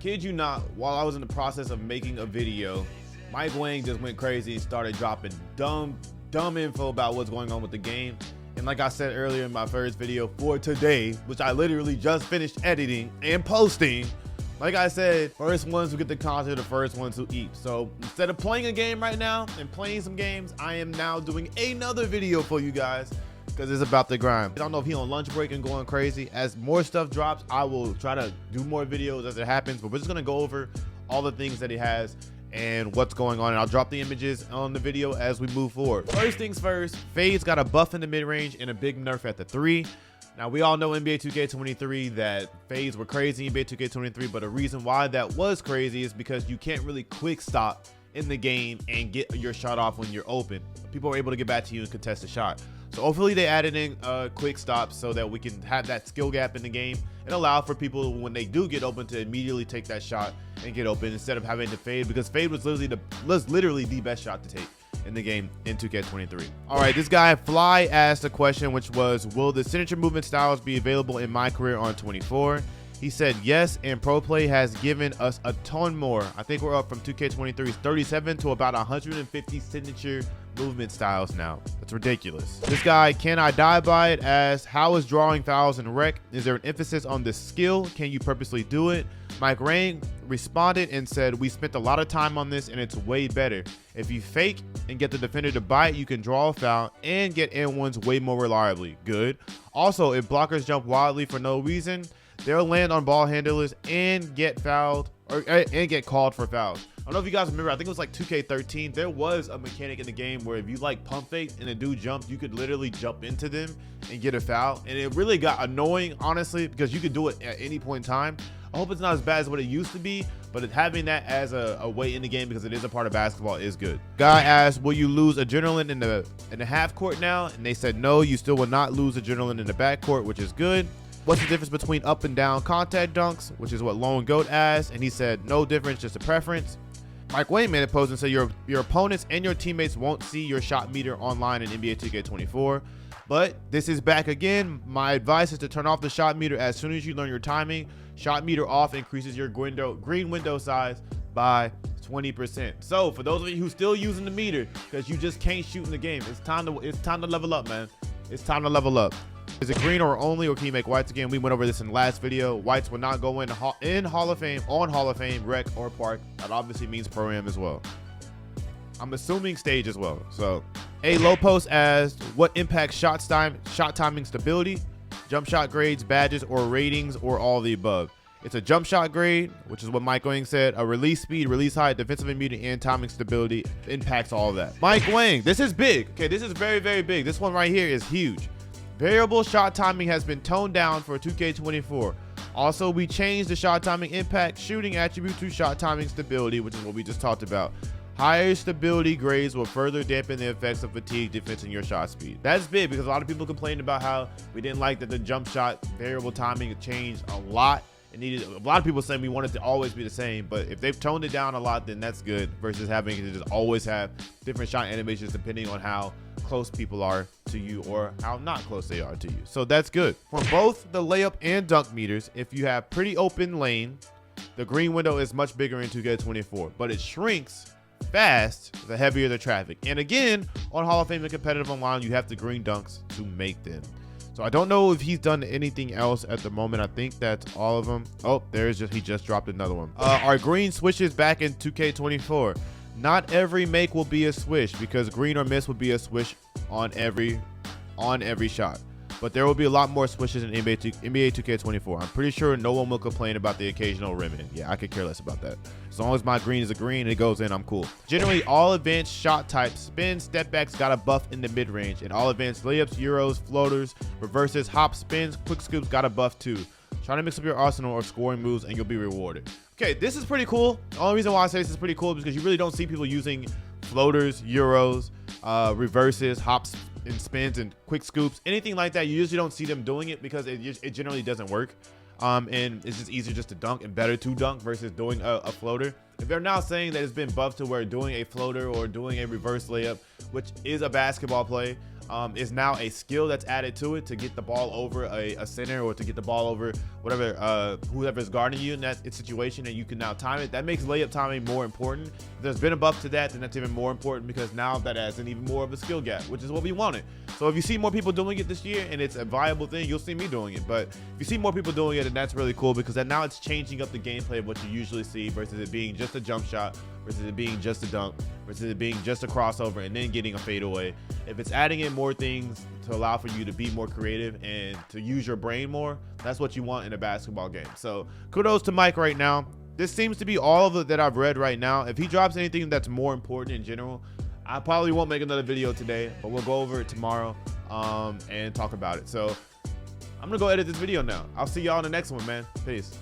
kid you not, while I was in the process of making a video, Wang just went crazy and started dropping dumb info about what's going on with the game. And like I said earlier in my first video for today, which I literally just finished editing and posting, like I said, first ones who get the content are the first ones who eat. So instead of playing a game right now and playing some games, I am now doing another video for you guys because it's about the grind. I don't know if he on lunch break and going crazy. As more stuff drops, I will try to do more videos as it happens, but we're just gonna go over all the things that he has and what's going on, and I'll drop the images on the video as we move forward. First things first, Fade's got a buff in the mid-range and a big nerf at the 3. Now, we all know NBA 2K23 that Fades were crazy in NBA 2K23, but a reason why that was crazy is because you can't really quick stop in the game and get your shot off when you're open. People are able to get back to you and contest the shot. So hopefully they added in quick stops so that we can have that skill gap in the game and allow for people when they do get open to immediately take that shot and get open instead of having to fade, because fade was literally the best shot to take in the game in 2K23. All right, this guy Fly asked a question, which was, will the signature movement styles be available in my career on 24? He said yes, and Pro Play has given us a ton more. I think we're up from 2K23's 37 to about 150 signature movement styles now. That's ridiculous. This guy, Can I Die By It, asked, how is drawing fouls in rec? Is there an emphasis on the skill? Can you purposely do it? Mike Rain responded and said, we spent a lot of time on this and it's way better. If you fake and get the defender to bite, you can draw a foul and get N1s way more reliably. Good. Also, if blockers jump wildly for no reason, they'll land on ball handlers and get fouled and get called for fouls. I don't know if you guys remember, I think it was like 2K13. There was a mechanic in the game where if you like pump fake and a dude jumped, you could literally jump into them and get a foul. And it really got annoying, honestly, because you could do it at any point in time. I hope it's not as bad as what it used to be, but having that as a way in the game, because it is a part of basketball, is good. Guy asked, will you lose adrenaline in the half court now? And they said no, you still will not lose adrenaline in the back court, which is good. What's the difference between up and down contact dunks, which is what Lone Goat asked, and he said no difference, just a preference. Mike Wayman opposed and said your opponents and your teammates won't see your shot meter online in NBA 2K24. But this is back again. My advice is to turn off the shot meter as soon as you learn your timing. Shot meter off increases your green window size by 20%. So for those of you who still using the meter because you just can't shoot in the game, it's time to level up, man. It's time to level up. Is it green or only, or can you make whites again? We went over this in the last video. Whites will not go in Hall of Fame, on Hall of Fame, rec, or park. That obviously means pro-am as well. I'm assuming stage as well. So, A Low Post asked, what impacts shot timing stability, jump shot grades, badges, or ratings, or all of the above? It's a jump shot grade, which is what Mike Wang said. A release speed, release height, defensive immunity, and timing stability impacts all of that. Mike Wang, this is big. Okay, this is very, very big. This one right here is huge. Variable shot timing has been toned down for 2K24. Also, we changed the shot timing impact shooting attribute to shot timing stability, which is what we just talked about. Higher stability grades will further dampen the effects of fatigue defense your shot speed. That's big because a lot of people complained about how we didn't like that the jump shot variable timing changed a lot. A lot of people saying we want it to always be the same, but if they've toned it down a lot, then that's good versus having to just always have different shot animations depending on how close people are to you or how not close they are to you. So that's good. For both the layup and dunk meters, if you have pretty open lane, the green window is much bigger in 2K24, but it shrinks fast the heavier the traffic. And again, on Hall of Fame and competitive online, you have the green dunks to make them. So I don't know if he's done anything else at the moment. I think that's all of them. Oh, he just dropped another one. Are green swishes back in 2K24? Not every make will be a swish because green or miss will be a swish on every shot. But there will be a lot more swishes in NBA 2K24. I'm pretty sure no one will complain about the occasional rim-in. Yeah, I could care less about that. As long as my green is a green and it goes in, I'm cool. Generally, all advanced shot types, spin, step backs got a buff in the mid-range. And all advanced layups, euros, floaters, reverses, hop, spins, quick scoops got a buff too. Try to mix up your arsenal of scoring moves and you'll be rewarded. Okay, this is pretty cool. The only reason why I say this is pretty cool is because you really don't see people using floaters, euros, reverses, hops, and spins and quick scoops, anything like that. You usually don't see them doing it because it generally doesn't work. And it's just easier just to dunk and better to dunk versus doing a floater. If they're now saying that it's been buffed to where doing a floater or doing a reverse layup, which is a basketball play, is now a skill that's added to it to get the ball over a center, or to get the ball over whatever whoever is guarding you in that situation, and you can now time it. That makes layup timing more important. If there's been a buff to that, then that's even more important, because now that adds an even more of a skill gap, which is what we wanted. So if you see more people doing it this year and it's a viable thing, you'll see me doing it. But if you see more people doing it, then that's really cool, because now it's changing up the gameplay of what you usually see, versus it being just a jump shot, versus it being just a dunk, versus it being just a crossover and then getting a fadeaway. If it's adding in more things to allow for you to be more creative and to use your brain more, that's what you want in a basketball game. So kudos to Mike right now. This seems to be all of it that I've read right now. If he drops anything that's more important in general, I probably won't make another video today, but we'll go over it tomorrow and talk about it. So I'm gonna go edit this video now. I'll see y'all in the next one, man. Peace.